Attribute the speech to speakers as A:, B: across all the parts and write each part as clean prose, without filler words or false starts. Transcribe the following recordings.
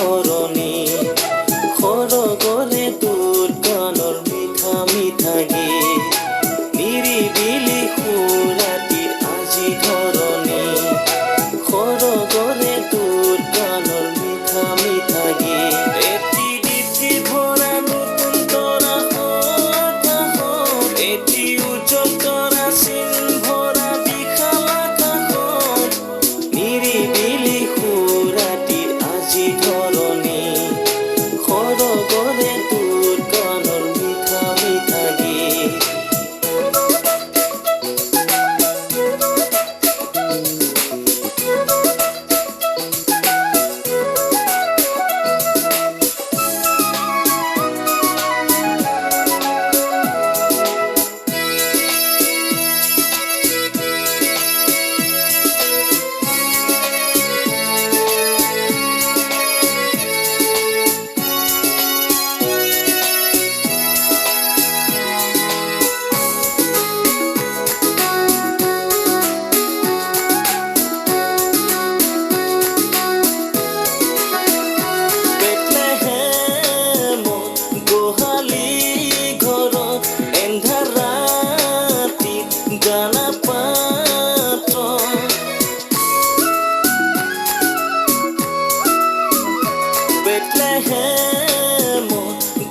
A: ধৰণী খৰগৰে তোৰ গানৰ মিঠা মিঠা গীত নিৰিবিলি সুৰাতিৰ আজি ধৰণী খৰগৰে তোৰ গানৰ মিঠা মিঠা গীত এটি দিঠি ভৰা নতুন তৰা এটি উজ্জ্বল তৰা চিন ভৰা বিশাল আকাশত নিৰিবিলি সুৰাতিৰ আজি ধৰণী খৰগৰে তোৰ গানৰ মিঠা মিঠা গীত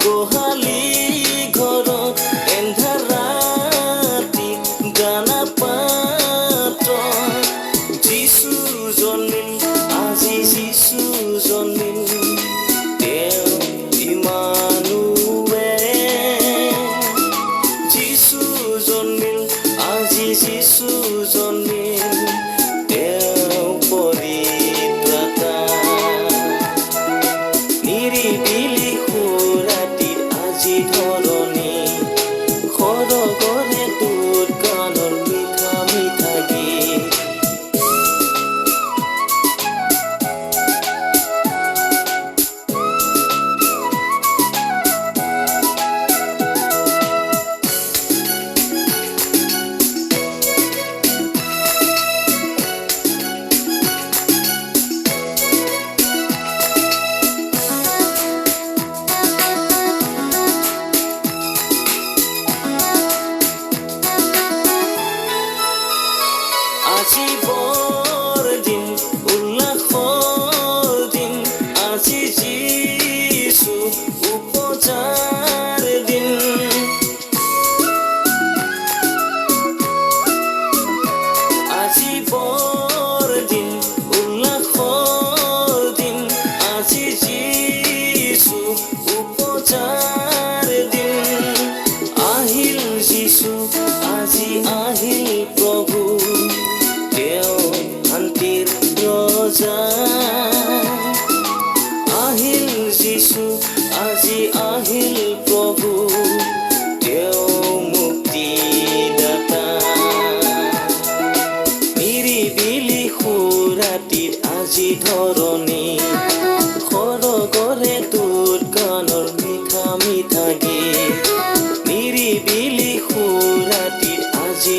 A: গোহালি ঘৰত এন্ধাৰ ৰাতি গানা পাত যিচু জন্মিল আজি যিচু জন্মিল তেওঁ ইমানুৱেল যিচু জন্মিল আজি যিচু জন্মিল তেওঁ পৰিত্ৰাতা নিৰিবিলি সুৰাতিৰ আজি ধৰণী খৰগৰে তোৰ গানৰ মিঠা মিঠা গীত আজি বৰদিন উল্লাসৰ দিন আজি যিচু উপজাৰ দিন আজি বৰদিন উল্লাসৰ দিন আজি যিচু উপজাৰ দিন আহিল যিচু আজি আহিল প্ৰভু তেওঁ শান্তিৰ ৰজা আহিল যিচু আজি আহিল প্ৰভু তেওঁ মুক্তিদাতা নিৰিবিলি সুৰাতিৰ আজি ধৰণী খৰগৰে তোৰ গানৰ মিঠা মিঠা গীত নিৰিবিলি সুৰাতিৰ আজি